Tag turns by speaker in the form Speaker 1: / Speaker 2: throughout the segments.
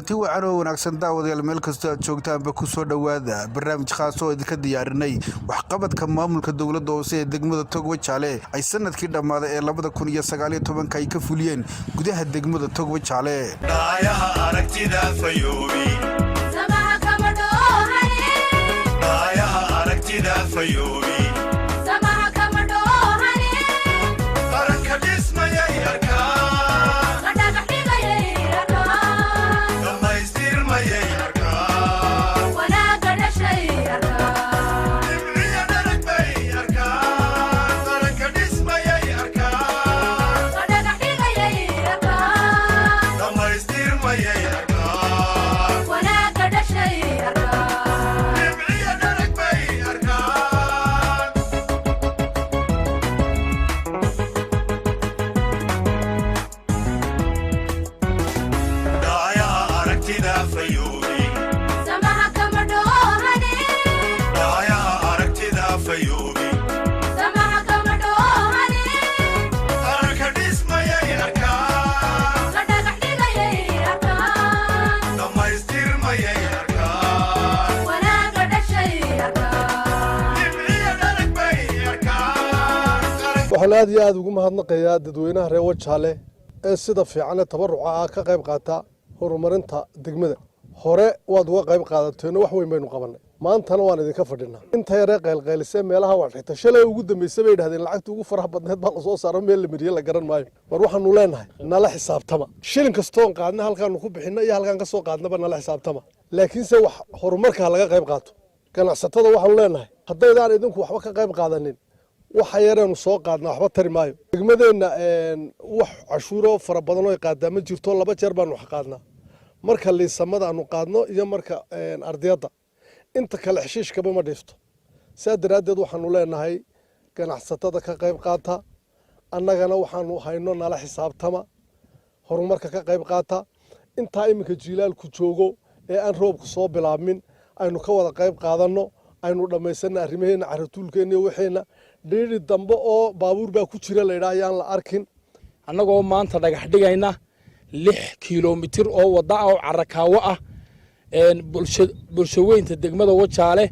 Speaker 1: kulanti wacan oo wanaagsan daawadayaal meel kasta aad joogtaanba ku soo dhawaada barnaamij khaas oo idinka diyaarinay waxqabadka maamulka dowladda hoose ee degmada Togwa Jaale ay sanadkii dhamaaday ee 2019 ay ka fuliyeen gudaha degmada Togwa Jaale.
Speaker 2: Daayaha aragtida fayoobi samaha kama dhoohane daayaha aragtida fayoobi samaha kama dhoohane qaranka dhismayay arkaa
Speaker 3: waxaan aad iyo aad ugu mahadnaqayaa dadweynaha reer Wajaale ee sida fiican tabaruca ka qayb qaata horumarinta degmada hore waad uga qayb qaadateen wax weyn baynu qabanay maantana waan idinka fadhinaa inta yare qaylqaylisay meelaha wax xita shalay ugu dambeysay bay dhahdeen lacagta ugu faraha badneed baa la soo saaray meel la mariyo la garan maayo war waxaanu leenahay nala xisaabtama shilin kasto oo qaadna halkaan ku bixino iyo halkaan ka soo qaadnaba nala xisaabtama laakiin se wax horumarka laga qayb qaato ganacsatada waxaanu leenahay haddaydan idinku waxba ka qayb qaadanin waxa yareenu soo qaadnaa waxba tari maayo degmadeena wax cashuuro fara badan oo qaadama jirto laba jeer baanu wax qaadnaa marka liisamada aanu qaadno iyo marka ardayda inta kale xishiishkaba ma dhifto saadaradeed waxaanu leenahay ganacsatada ka qayb qaata annagana waxaanu hayno nala xisaabtama horumarka ka qayb qaata inta iminka jiilaalku joogo ee aan roobku soo bilaabmin aynu ka wada qayb qaadano aynu dhameysana arrimaheena caratuulkeena iyo waxeena dheeri dambe oo baabuur baa ku jira la yiraahdo la arkin
Speaker 4: annagoo maanta dhagax dhigayna 6 kiiloomitir oo wada ah oo carakaawo ah bulshaweynta degmada Wajaale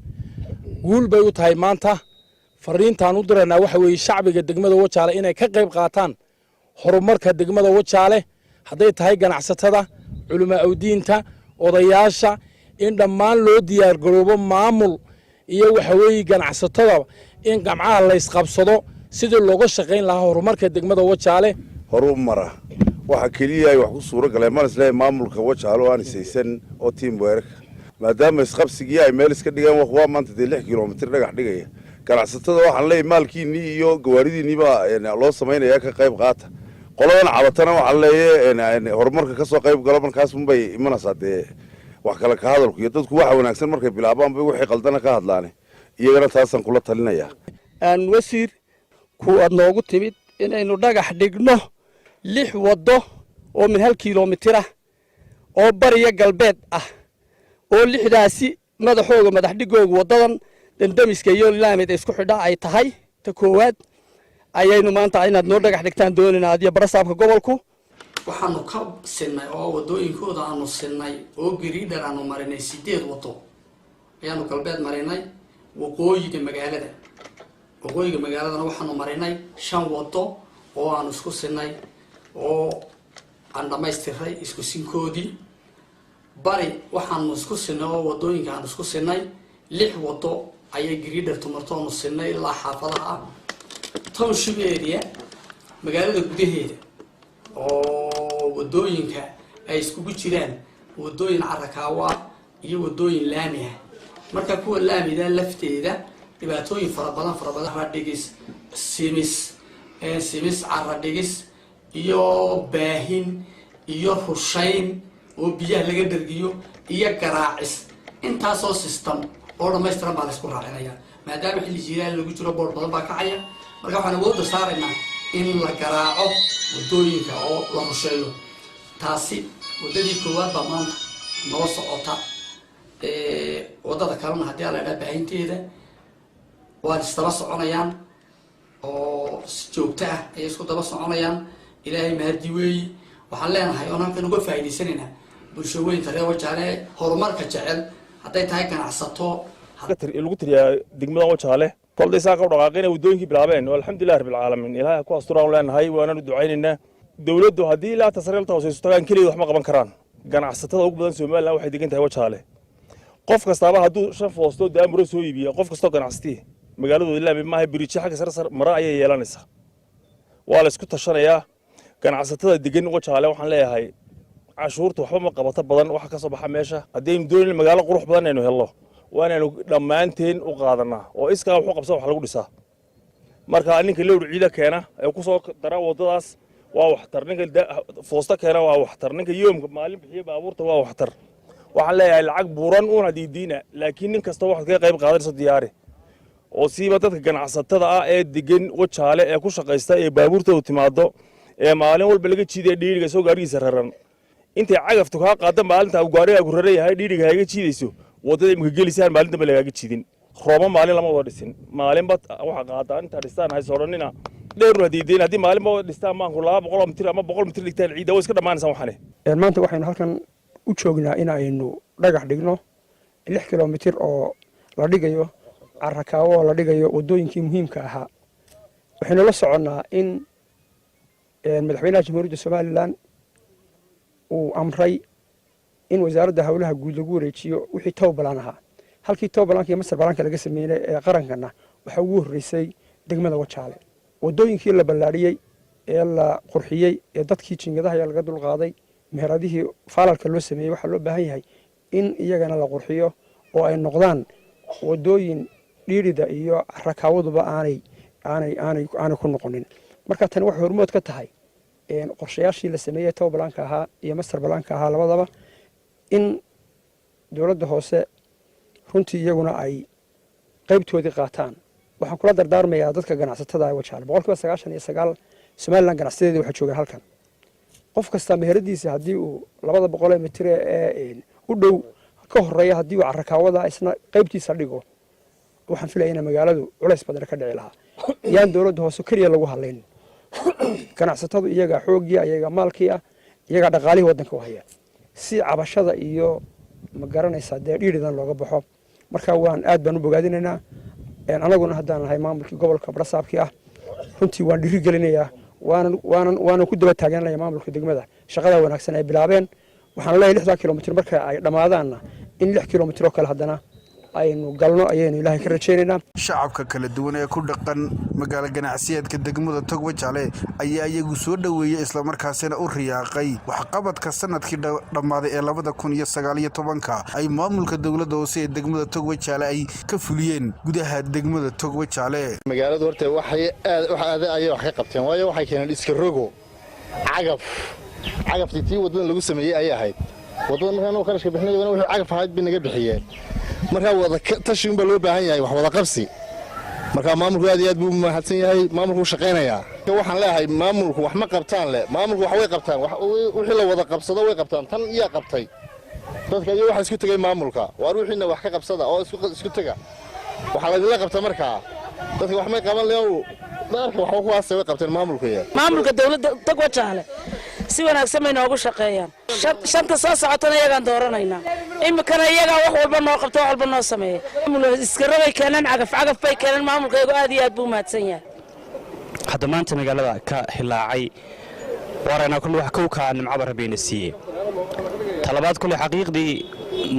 Speaker 4: guul bay u tahay maanta fariintaan u diraynaa waxa weeye shacbiga degmada Wajaale inay ka qayb qaataan horumarka degmada Wajaale haday tahay ganacsatada culumaa awdiinta odayaasha in dhammaan loo diyaar garoobo maamul iyo waxa weeye ganacsatada in gamcaha la isqabsado sidii looga shaqeyn lahaa horumarka degmada Wajaale
Speaker 5: horumara waxa kaliya ay wax ku suura galeen maalislee maamulka Wajaale oo aan isaysan oo team work maadaama isqabsigii ay meel iska dhigaan waa maanta 6 kiiloomitir dhagax dhigaya ganacsatada waxaan leeyahay maalkiini iyo gawaaridiiniba loo sameeyaa ka qayb qaata qoladan cabatana waxaan leeyahay horumarka ka soo qayb galo markaas unbay imanaysaa wax kala ka hadalku iyo dadku waxa wanaagsan markay bilaabaan bay wixii qaldana ka hadlaan iyagana taasan kula talinaya
Speaker 6: aan wasiir ku aad noogu timid inaynu dhagax dhigno 6 wado oo min 1 kiiloomitir ah oo bariya galbeed ah oo 6daasi madaxooga madax dhigooga wadadan dandamiska iyo laamid isku xidha ay tahay ta koowaad ayaynu maanta inaad noo dhagax dhigtaan doonina adiga barasaabka gobolku
Speaker 7: waxaanu ka sinay oo wadooyinkooda aanu sinay oo gariidar aanu marinay 8 wado ayaanu galbeed marinay waqooyiga magaaladana waxaanu marinay 5 wado oo aanu isku sinay oo aan dhamaystiray isku sinkoodii bari waxaanu isku sinay oo wadooyinka aan isku sinay 6 wado ayay gariidar tumartoonu sinay ilaa xaafadaha township area magaalada gudaheeda oo wadooyinka ay isku jiraan wadooyin carakaawa iyo wadooyin laami ah marka kuwa laamida lafteeda dhibaatooyin fara badan dhigis simis carra dhigis iyo baahin iyo rushayn oo biyaha laga dhargiyo iyo garaacis intaas oo system oo dhameystiran baa la isku raacinaya maadaama xilli jiilaal lagu jiro boor badan baa kacaya marka waxaan awood saaraynaa in la garaaco wadooyinka oo la rusheeyo taasi wadadii koowaad baa maanta noo socota wadada kalena haddii la idhaa baahinteeda waan isdaba soconayaan oo joogto ah ay isku daba soconayaan ilaahay mahadi weeyi waxaan leenahay oo halkan uga faa'iideysanayna bulshooyinka reer Wajaale horumarka jecel hadday tahay ganacsato
Speaker 4: lagu tiriyaa degmada Wajaale kolday saaka u dhaqaaqeen wadooyinkii bilaabeen alxamdulillaah rabbil caalamiin ilaahay ku asturaan leenahay waana ducaynaynaa dawladdu haddii la tasarrufta hooseyso tagaan kaliya wax ma qaban karaan ganacsatada ugu badan Soomaaliland waxay degan tahay Wajaale qof kastaaba hadduu shan foosto daamuro soo iibiyo qof kastoo ganacsatii magaaladooda ilaa ma aha biriij xagga sare mara ayay yeelanaysaa waa la isku tashanayaa ganacsatada degan Wajaale waxaan leeyahay cashuurta waxba ma qabato badan waxa ka soo baxa meesha haddii doonayno magaalo qurux badan aynu helno waanaanu dhammaanteen u qaadanaa oo iskaa wuxuu qabsan wax lagu dhisaa marka ninka lowr ciida keena ee ku soo dara wadadaas waa waxtar ninka foosta keena waa waxtar ninka yoomka maalin bixiyo baabuurta waa waxtar waxaan leeyahay lacag buuran una diidiina laakiin nin kasta wax ka qayb qaadanayso diyaari oo siiba dadka ganacsatada ah ee degan Wajaale ee ku shaqeysta ee baabuurtooda timaado ee maalin walba laga jiiday dhiiriga soo gaarigiisa raran intay cagaftu ka qaada maalinta uu gaariga ku rareeyahay dhiiriga hayga jiidayso wadada imka gelisaan maalin dambe lagaga jiidin rooba maalin lama wada dhisin maalinba waxa qaadaan inta dhistaan hay soronina dheer hadiideen hadii maalinba dhistaan maanku 200 mitir ama 100 mitir dhigtaan ciida way iska dhamaanaysan waxane
Speaker 6: maanta waxaynu halkan u joognaa in aynu dhagax dhigno 6 kilomitir oo la dhigayo carrakaawo la dhigayo wadooyinkii muhiimka ahaa waxaynu la soconnaa in madaxweynaha jamhuuriyadda Soomaaliland uu amray in wasaaradda hawlaha guud lagu wareejiyo wixii towbalan ahaa halkii towbalanka iyo masar balanka laga sameeyay ee qarankana waxa ugu horeysay degmada Wajaale wadooyinkii la ballaariyay ee la qurxiyay ee dadkii jingadaha laga dul qaaday meheradihii faalalka loo sameeyay waxa loo baahan yahay in iyagana la qurxiyo oo ay noqdaan wadooyin dhiirida iyo rakaawaduba aanay ku noqonin marka tan wax hormood ka tahay qorshayaashii la sameeyay towbalanka ahaa iyo masar balanka ahaa labadaba in dawladda hoose runtii iyaguna ay qaybtoodii qaataan waxaan kula dardaarmayaa dadka ganacsatada ah Wajaale 99% Soomaaliland ganacsatada waxa jooga halkan qof kasta meheradiisa hadii uu 200 mitir ee u dhow ka horeeya hadii uu carrakaawada isna qaybtiisa dhigo waxaan filayaa in magaaladu culays badan ka dhici lahaa yaan dawladda hoose kaliya lagu haleyn ganacsatadu iyaga xoogii iyaga maalkii ah iyaga dhaqaalihii wadanka u haya si cabashada iyo ma garanaysa dhiiridan looga baxo marka waan aad baan u bogaadinaynaa anaguna haddaan nahay maamulkii gobolka Barasaabkii ah runtii waan dhiri gelinayaa waanan ku daba taaganayaa maamulka degmada shaqada wanaagsan ay bilaabeen waxaan leeyahay 6 kilomitir marka ay dhamaadaanna in 6 kilomitir oo kale haddana aynu galno ayaynu ilaahay ka rajaynaynaa
Speaker 1: shacabka kala duwan ee ku dhaqan magaalo ganacsiyeedka degmada Tog Wajaale ayaa iyagu soo dhaweeyay isla markaasina u riyaaqay waxqabadka sanadkii dhamaaday ee 2019 ay maamulka dawladda hoose ee degmada Tog Wajaale ay ka fuliyeen gudaha degmada Tog Wajaale
Speaker 8: magaaladu horta waxay wax ka qabteen waayo waxay keeneen iska rogo cagaftii wadada lagu sameeyay ay ahayd wadada markaan qarashka bixinayo wuxuu cagaf ahayd bin naga bixiyeen marka wada tashi baa loo baahan yahay wax wada qabsi marka maamulku aad iyo aad buu mahadsan yahay maamulku shaqeynaya waxaan leeyahay maamulku wax ma qabtaan le maamulku wax way qabtaan wixii la wada qabsado way qabtaan tan iyo qabtay dadka iyo waxa isku tagay maamulka waa ruuxina wax ka qabsada oo isku taga waxa la idin qabta marka dadka wax may qaban leeyo dadka wax ku waasay way qabteen maamulka
Speaker 9: dawladda Tog Wajaale si wanaagsan ay noogu shaqeeyaan shanta soo socotana iyagaan dooranaynaa imikana iyaga wax walba noo qabto wax walba noo sameeyo iska rabay keenan cagaf bay keenan maamulkaygu aad iyo aad buu mahadsan yahay
Speaker 10: hadda maanta magaalada ka hilaacay warayna kullu wax ka nimco rabbiina siiyay talabaad kullu xaqiiqdii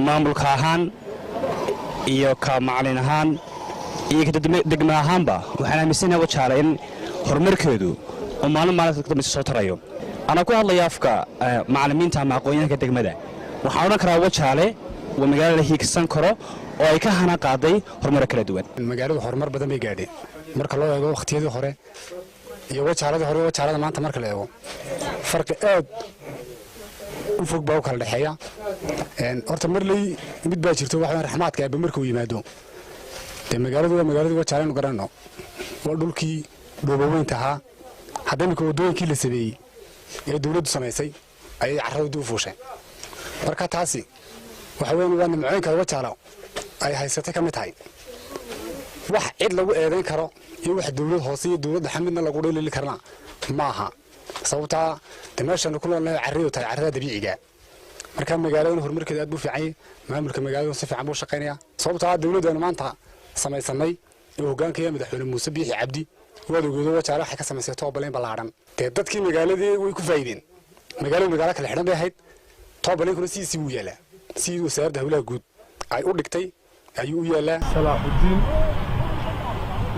Speaker 10: maamulka ahaan iyo ka macallin ahaan iyo degmo ahaanba waxaan aaminsanahay Wajaale in horumarkeedu oo maalinta ka soo tarayo أنا أقول الله يافكا معلمين تام aqoonyahanka degmada waxaan oran karaa Wajaale waa magaalada hiigsan karo oo ay ka hana qaaday horumar kala duwan
Speaker 11: magaaladu horumar badan bay gaadhay marka loo eego waqtiyadii hore iyo Wajaalada maanta marka la eego farqi aad u fog baa kala dhaxeeya horta marlay mid baa jirto wax raxmaadka ay markuu yimaado magaaladu Wajaale nu garanno waa dhulkii dhoobaweynta ahaa haddana wadooyinkii la sameeyay ee dawladdu samaysay ay carradu u fuushay marka taasi waxa weyn waa nimcooyinka Wajaale ay haysatay kamid tahay wax cid lagu eedeyn karo iyo wax dawlad hoose iyo dawladda xamidna lagu dheelili karna maaha sababta meeshan ku leeyahay carradu tahay carrada dabiiciga marka magaalada horumarkeeda aad buu fiican yahay maamulka magaalada si fiican buu shaqeynaya sababtoo ah dawladda maanta samaysanay ee hoggaanka madaxweyne Muuse Biixi Cabdi wadoogeedo wajaale waxa ka samaysay toobaleen balaaran dadkii magaaladii way ku faa'iideen magaalo kale xidhan bay ahayd toobaleenkuna si uu yeelaa si wasaaradda hawlaha guud ay u dhigtay ayuu u yeelaa
Speaker 3: Salaaxudiin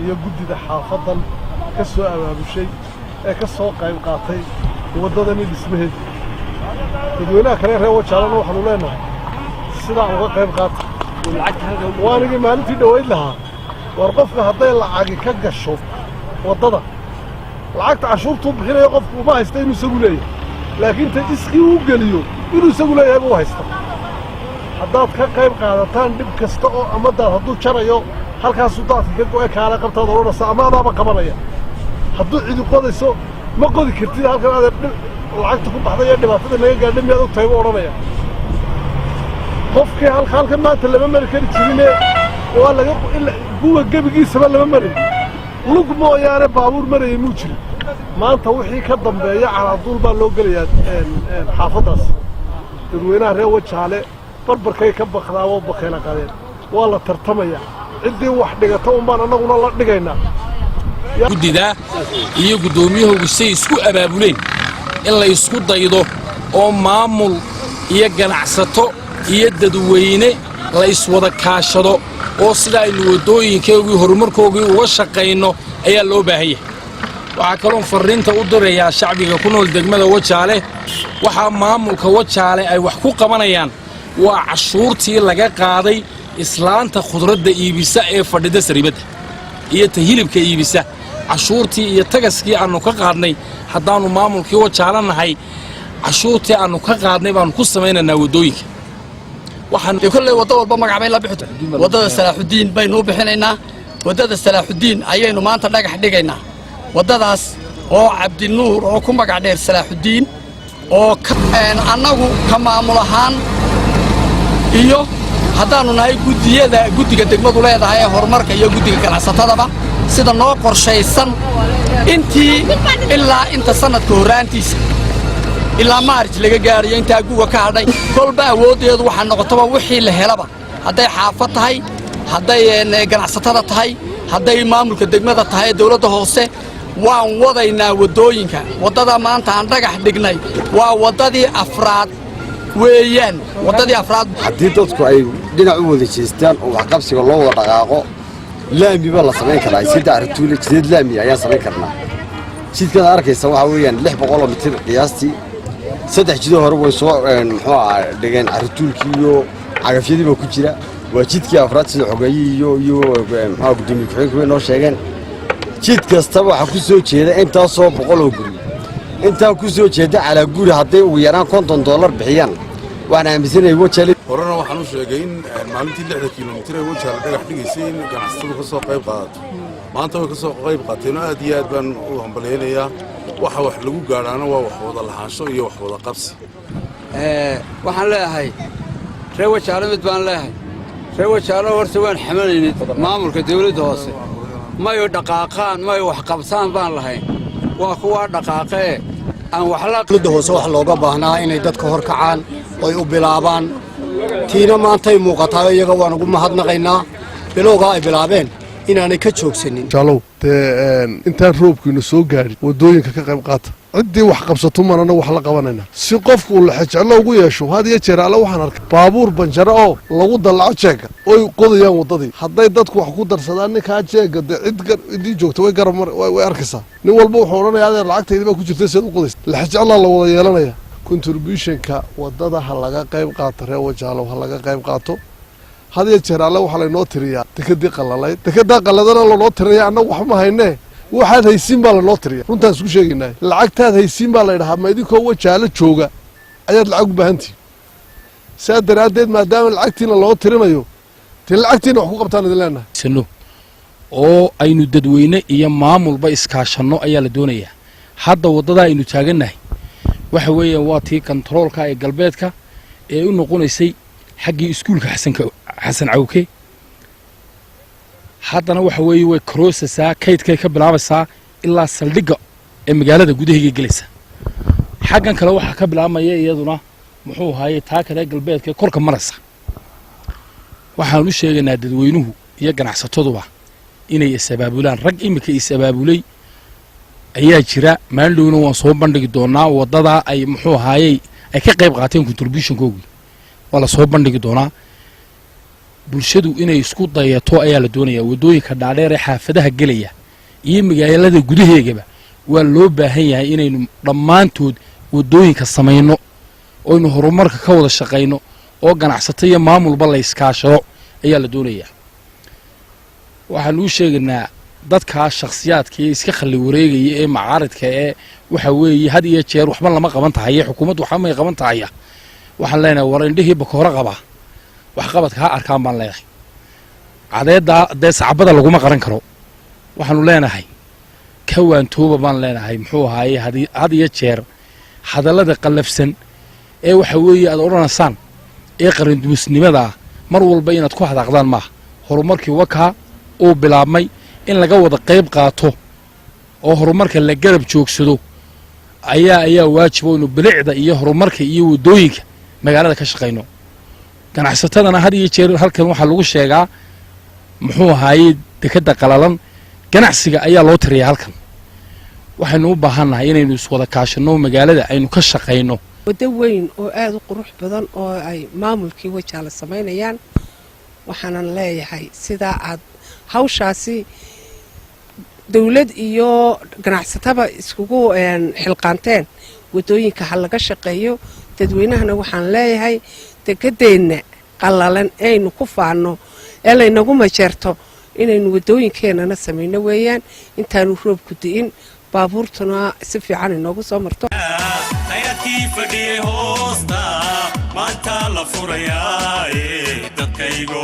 Speaker 3: iyo guddida xaafadan ka soo abaabushay ee ka soo qayb qaatay wadadani dhismaheed dadweynaha kale reer Wajaale waxaanu leenahay sida uga qayb qaatay waanigi maalintii dhaweyd lahaa war qofka hadday lacag ka gasho wadada lacagta cashuurtu bixinayo qofku ma haysto inuu isagu leeyahay laakiin ta iskii uu geliyo inuu isagu leeyahay buu haysto haddaad ka qayb qaadataan dhib kasta oo amadaad hadduu jarayo halkaasuu daadka ka go'e kaala qabtaada odhanaysa ama adaaba qabanaya hadduu cidi qodayso ma qodi kartid halkan aad lacagta ku baxday ee dhibaatada naga gaadhay miyaad u tahay buu odhanaya qofkii halkan maanta lama mari kari jirine waa laga kuwa gebigiisaba lama marin lug mooyaane baabuur marayay muu jirin maanta wixii ka dambeeya calaaduul baa loo gelayaa xaafaddaas dadweynaha reer Wajaale barbarkay ka baqdaa oo baqeela qadeen waa la tartamaya ciddii wax dhigata baan annaguna la dhigaynaa
Speaker 4: guddida iyo gudoomiyuhu say isku abaabuleen in la isku daydo oo maamul iyo ganacsato iyo dadweyne la iswada kaashado oo sida ay wadooyinkeedu horumarkoodii uga shaqeyno ayaa loo baahan yahay waxa kale oo fariinta u dirayaa shacbiga ku nool degmada Wajaale waxa maamulka Wajaale ay wax ku qabanayaan waa cashuurtii laga qaaday islaanta khudradda iibisa ee fadhida saribada iyo tahilibka iibisa cashuurtii iyo tagaskii aanu ka qaadnay haddaanu maamulkii Wajaale nahay cashuurtii aanu ka qaadnay baan ku sameeynaa wadooyinka waxaan
Speaker 6: kulay wada walba magacay la bixito wadada Salaaxudiin baynu bixinaynaa wadada Salaaxudiin ayaynu maanta dhagax dhigaynaa wadadaas oo Cabdi Nuur oo ku magac dheer Salaaxudiin oo annagu ka maamul ahaan iyo haddaanu nahay guddiga degmadu leedahay horumarka iyo guddiga ganacsatadaba sida noo qorshaysan intii ilaa inta sanadka horaantiisa ilaa Maarch laga gaariyo inta guuga ka hadhay kolba awoodeedu waxa noqotaba wixii la helaba hadday xaafad tahay hadday ganacsatada tahay hadday maamulka degmada tahay dawladda hoose waan wadaynaa wadooyinka wadada maanta aan dhagax dhignay waa wadadii afraad weeyaan wadadii afraad
Speaker 12: haddii dadku ay dhinac u wada jeestaan oo wax qabsiga loo wada dhaqaaqo laami ba la sameyn karaa sida artuule jidad laami ayaa sameyn karnaa jidkada arkaysa waxa weeyaan 600 mitir qiyaastii saddex jidoo hore way soo muxuu ahaa dhigeen artuulkii iyo cagafyadiiba ku jira waa jidkii afraad sida xogeeyay iyo muxuu gudoomiye ku-xigeenku noo sheegeen jid kastaba waxa ku soo jeeda intaasoo 100 guri inta ku soo jeeda cala guri hadday ugu yaraan $50 bixiyaan waxaan aaminsanahay Wajaale
Speaker 5: horena waxaan u sheegay in maalintii 6 kiiloomitir ee Wajaale dhagax dhigaysay in ganacsatadu ka soo qayb qaadato maanta way ka soo qayb qaateen aad iyo aad baan u hambaleynayaa waxa wax lagu gaarana waa wax wada lahaansho iyo wax wada qabsi
Speaker 13: waxaan leeyahay reer Wajaale mid baan leeyahay reer Wajaale horta waan xamalaynayd maamulka dawladda hoose mayo dhaqaaqaan mayo wax qabsaan baan lahayn waa kuwa dhaqaaqee aan wax la
Speaker 11: dawladda hoose wax looga baahnaa inay dadka hor kacaan oo u bilaabaan tiina maanta ay muuqataa iyaga waan ugu mahadnaqaynaa bilowga ay bilaabeen inaanay ka joogsanin
Speaker 3: jalow intaan roobkiina soo gaadhin wadooyinka ka qayb qaata ciddii wax qabsato manana wax la qabanayna si qofku uu jecel ugu yeesho had iyo jeer alla waxaan arkay baabuur banjaro oo lagu dalaco jeega oo qodayaan wadadii hadday dadku wax ku darsadaan ninka jeega idii joogto way garab way arkaysaa nin walba wuxuu oranayaa adeer lacagtayda ba ku jirtay sida u qodaysa la jecel la wada yeelanaya contributionka wadada ha laga qayb qaato reer Wajaale ha laga qayb qaato had iyo jeer alla waxa la inoo tiriyaa dekadii qalalayd dekada qaladana loo tiriyaa annagu wax ma haynee waxaad haysiin baa la noo tiriyaa runtaan isku sheegaynaa lacagtaad haysiin baa la yidhahaa ma idinkoo Wajaale jooga ayaad lacag u baahantihiin saa daraadeed maadaama lacagtiina loo tirinayo tii lacagtiina wax ku qabtaan idin leenahay
Speaker 4: oo aynu dadweyne iyo maamulba iskaashanno ayaa la doonayaa hadda wadada aynu taagannahay waxa weeyaan waa tii controlka ee galbeedka ee u noqonaysay xaggii iskuulka xasan cawke haddana waxa weeye way crossaa kaydkay ka bilaabaysaa ilaa saldhigga ee magaalada gudaheega gelaysa xaggan kale waxa ka bilaabmaya iyaduna muxuu ahaayey taa kale galbeedka korka maraysa waxaan u sheegaynaa dadweynuhu iyo ganacsataduba inay isabaabulaan rag imika isabaabulay ayaa jira maandhowna waan soo bandhigi doonaa wadada ay muxuu ahaayey ay ka qayb qaateen contributionkoogii waa la soo bandhigi doonaa bulshadu inay isku dayato ayaa la doonayaa wadooyinka dhaadheer ee xaafadaha gelaya iyo magaalada gudaheegaba waa loo baahan yahay inaynu dhammaantood wadooyinka samayno oo aynu horumarka ka wada shaqayno oo ganacsato iyo maamulba la iskaashado ayaa la doonayaa waxaan u sheegaynaa dadka shakhsiyaadka ee iska khalli wareegaya ee macaaridka ee waxa weeye had iyo jeer waxba lama qaban tahay xukuumaddu waxba may qaban tahay waxaan leenahay war indhihii bakoora qaba wax qabadka ha arkaan baan leeyahay cadeeda dee sacbada laguma qaran karo waxaanu leenahay kawaantooba baan leenahay muxuu ahaayey had iyo jeer hadallada qallafsan ee waxa weeye aad odhanaysaan ee qarandumisnimada mar walba inaad ku hadaaqdaan maaha horumarkii wakaa uu bilaabmay in laga wada qayb qaato oo horumarka la garab joogsado ayaa waajib oo inu bilicda iyo horumarka iyo wadooyinka magaalada ka shaqayno ganacsatadana had iyo jeer halkan waxaa lagu sheegaa muxuu ahaayey dekadda qalalan ganacsiga ayaa loo tiriyaa halkan waxaynu u baahannahay inaynu iswada kaashanno magaalada aynu ka shaqayno
Speaker 14: waddo weyn oo aad u qurux badan oo ay maamulkii wajaale samaynayaan waxaanan leeyahay sidaa aad hawshaasi dawlad iyo ganacsataba iskugu xilqaanteen wadooyinka ha laga shaqeeyo dadweynahana waxaan leeyahay dekedeenna qallalan aynu ku faanno ee laynagu majeerto inaynu wadooyinkeenana samayno weeyaan intaanu roobku di'in baabuurtuna si fiican inoogu soo marto
Speaker 2: khayraadkii fadhiyey hoosta maanta la furayaa dadkaygo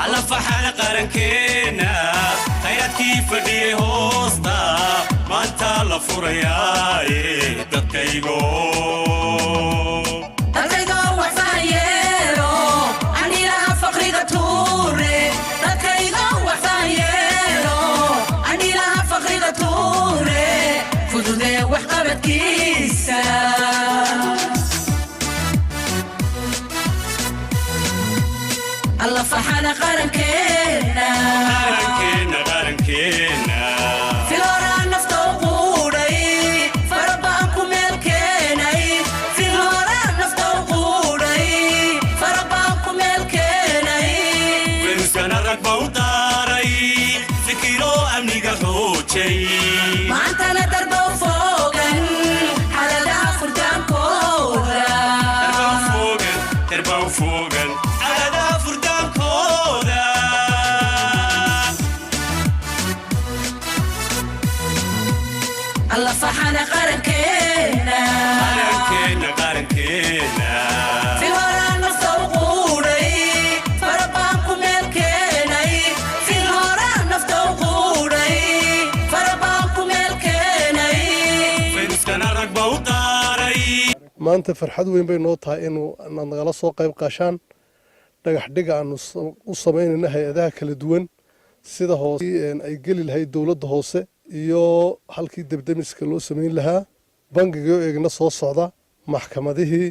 Speaker 2: alla faxana qarankeena khayraadkii fadhiyey hoosta maanta la furayaa dadkaygo alla faxana qarankeena filora nafta u quudhay farabaan ku meel keenay filora nafta u quudhay farabaan ku meel keenay faynuskana rag ba u daaray fikiro amniga xoojay maantana darba u foogan xaladaha furdaankooda darba u foogan alla faxana qarankeena filora nafta u quudhay farabaan ku meel keenay filora nafta u quudhay farabaan ku meel keenay faynuskana rag ba u daaray
Speaker 3: maanta farxad weyn bay noo tahay inaad nagala soo qayb qaashaan dhagax dhiga aanu u samaynayna hay-adaha kala duwan sida hoose ay geli lahayd dowladda hoose iyo halkii debdemiska loo samayn lahaa bangigii eegna soo socda maxkamadihii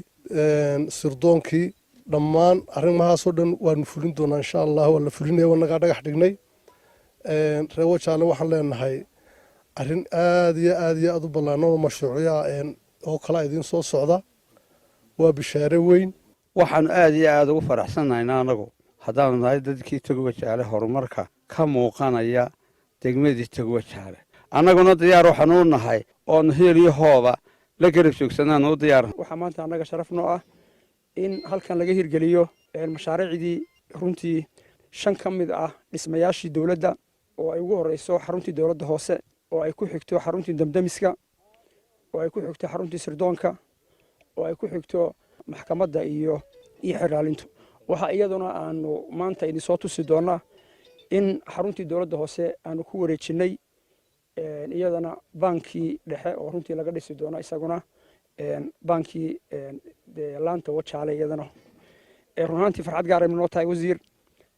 Speaker 3: sirdoonkii dhammaan arrimahaasoo dhan waanu fulin doonaa insha allah waa la fulinaya wanagaa dhagax dhignay reer wajaale waxaan leenahay arrin aad iyo aad u ballaano oo mashruucya oo kala idiin soo socda waa bishaare weyn
Speaker 6: waxaanu aad iyo aad ugu faraxsannahayna anagu haddaanu nahay dadkii Tog Wajaale horumarka ka muuqanaya degmadii Tog Wajaale annaguna diyaar waxaanu nahay oo heel iyo hooba la garab joogsanaan oo diyaar
Speaker 15: waxa maanta annaga sharaf noo ah in halkan laga hirgeliyo mashaariicdii runtii 5 ka mid ah dhismayaashii dawladda oo ay ugu horeyso xaruntii dawladda hoose oo ay ku xigto xaruntii damdamiska oo ay ku xigto xaruntii sirdoonka oo ay ku xigto maxkamadda iyo xiraalintu waxa iyaduna aanu maanta idin soo tusi doonaa in xaruntii dawladda hoose aanu ku wareejinay iyadana baankii dhexe oo runtii laga dhisi doono isaguna baankii laanta wajaale iyadana run ahaantii farxad gaar ay noo tahay wasiir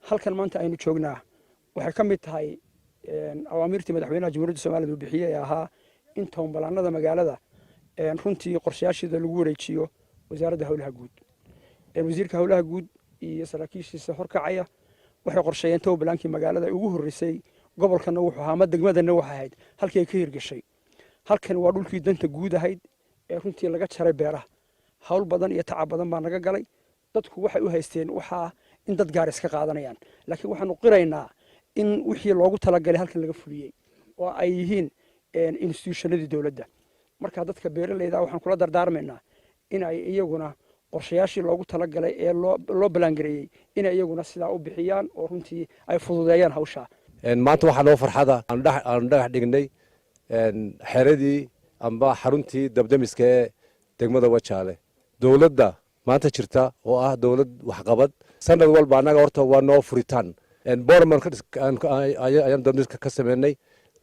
Speaker 15: halkan maanta aynu joognaa waxay ka mid tahay awaamirtii madaxweynaha jamhuuriyadda Soomaaliya uu bixiyay ee ahaa in toonbalaanada magaalada runtii qorshayaasheeda lagu wareejiyo wasaaradda hawlaha guud wasiirka hawlaha guud iyo saraakiishiisa horkacaya waxay qorsheeyeen toonbalaankii magaalada ugu horeysay gobolkana wuxuu ahaa ama degmadana waxa ahayd halkii ay ka hirgashay halkan waa dhulkii danta guud ahayd ee runtii laga jaray beeraha hawl badan iyo tacab badan baa naga galay dadku waxay u haysteen waxa in dad gaar iska qaadanayaan laakiin waxaanu qiraynaa in wixii loogu talagalay halkan laga fuliyay oo ay yihiin institutionadii dawladda marka dadka beeralayda waxaan kula dardaarmaynaa in ay iyaguna qorshayaashii loogu talagalay ee loo balangareeyay in ay iyaguna sidaa u bixiyaan oo runtii ay fududeeyaan hawsha
Speaker 16: maanta waxaa noo farxada aanu dhagax dhignay xeradii amba xaruntii dabdamiska ee degmada wajaale dowladda maanta jirta oo ah dowlad waxqabad sanad walba annaga horta waa noo furitaan borman ayaan dabdamiska ka sameynay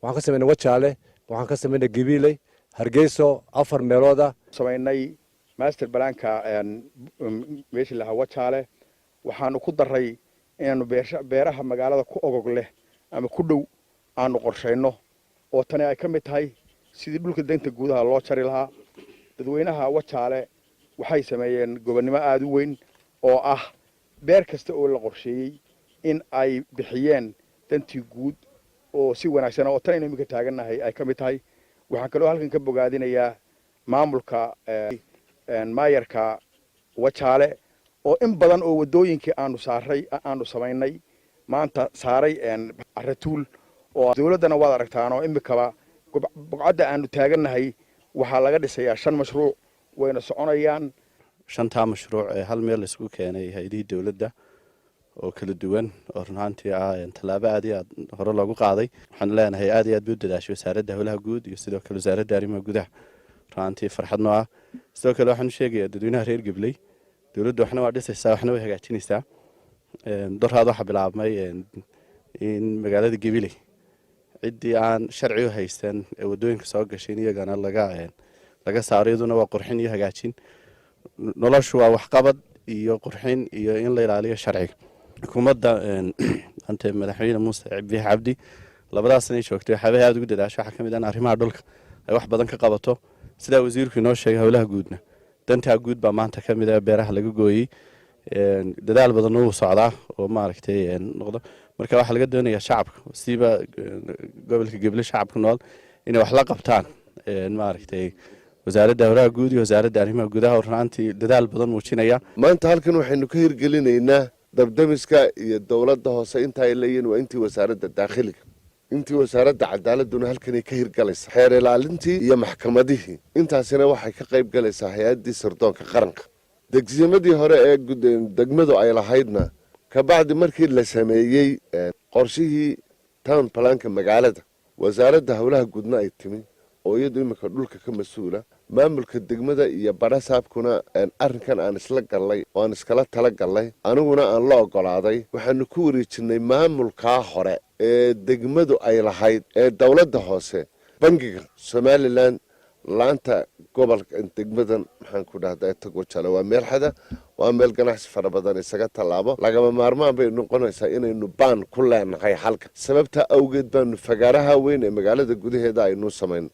Speaker 16: waxaan ka sameynay wajaale waxaan ka sameynay gabiiley hargeyso 4 meelooda
Speaker 17: sameynay master balaanka meeshii lahaa wajaale waxaanu ku daray inaanu beeraha magaalada ku ogog leh ama ku dhow aanu qorshayno oo tani ay ka mid tahay sidii dhulka danta gudaha loo jari lahaa dadweynaha wajaale waxay sameeyeen gobonnimo aad u weyn oo ah beer kasta oo la qorsheeyey in ay bixiyeen dantii guud oo si wanaagsan oo tan iminka taagannahay ay ka mid tahay waxaan kaloo halkan ka bogaadinayaa maamulka maayarka wajaale oo in badan oo wadooyinkii aanu samaynay maanta saaray aratuul oo dawladdana waad aragtaan oo imikaba bogcadda aanu taagannahay waxaa laga dhisayaa 5 mashruuc wayna soconayaan
Speaker 18: 5 mashruuc ee hal meel isku keenay hay'adihii dawladda oo kala duwan oo runtii talaabo aad iyo aad hore loogu qaaday waxaan leenahay aad iyo aad buu dadaashay wasaaradda hawlaha guud iyo sidoo kale wasaaradda arrimaha gudaha runtii farxad noo ah sidoo kale waxaan sheegayaa dadweynaha reer Gabley dawladdu waxna waa dhisaysaa waxna way hagaajinaysaa dooraad waxa bilaabmay in magaalada Gabley cidii aan sharci u haysan ee wadooyinka soo gashay iyagana laga saarayaduna waa qurxin iyo hagaajin noloshu waa wax qabad iyo qurxin iyo in la ilaaliyo sharciga xukuumadda anta madaxweyne Muuse Biixi Cabdi labadaas inay joogtay waxay aad ugu dadaashay waxa kamid ah arrimaha dhulka ay wax badan ka qabato sida wasiirku inoo sheegay hawlaha guudna danta guud baa maanta kamid ah beeraha laga gooyay dadaal badan oo socda oo maaragtay noqdo marka waxa laga doonayaa shacabka siiba gobolka Gabley shacabka nool inay wax la qabtaan maaragtay wasaaradda hawlaha guud iyo wasaaradda arrimaha gudaha runtii dadaal badan muujinaya
Speaker 5: maanta halkan waxaynu ka hirgelinaynaa dabdamiska iyo dawladda hoose inta ay leeyihiin waa intii wasaaradda dakhliga intii wasaaradda cadaaladuna halkan ay ka hirgalaysaa xeer ilaalintii iyo maxkamadihii intaasina waxay ka qayb galaysaa hay'addii sirdoonka qaranka degsimadii hore ee degmadu ay lahaydna kabacdi markii la sameeyey qorshihii town planka magaalada wasaaradda hawlaha guudna ay timi oo iyadu imika dhulka ka mas'uula maamulka degmada iyo barasaabkuna arrinkan aan isla galnay oo aan iskala tala galnay aniguna aan la ogolaaday waxaanu ku wareejinay maamulkaa hore ee degmadu ay lahayd ee dawladda hoose bangiga Somaliland laanta gobolka degmadan maxaan ku dhahdaa Togwajale waa meel xada waa meel ganacsi fara badan isaga talaabo lagama maarmaan bay noqonaysaa inaynu baan ku leenahay halka sababta awgeed baanu fagaaraha weyn ee magaalada gudaheeda aynu samayn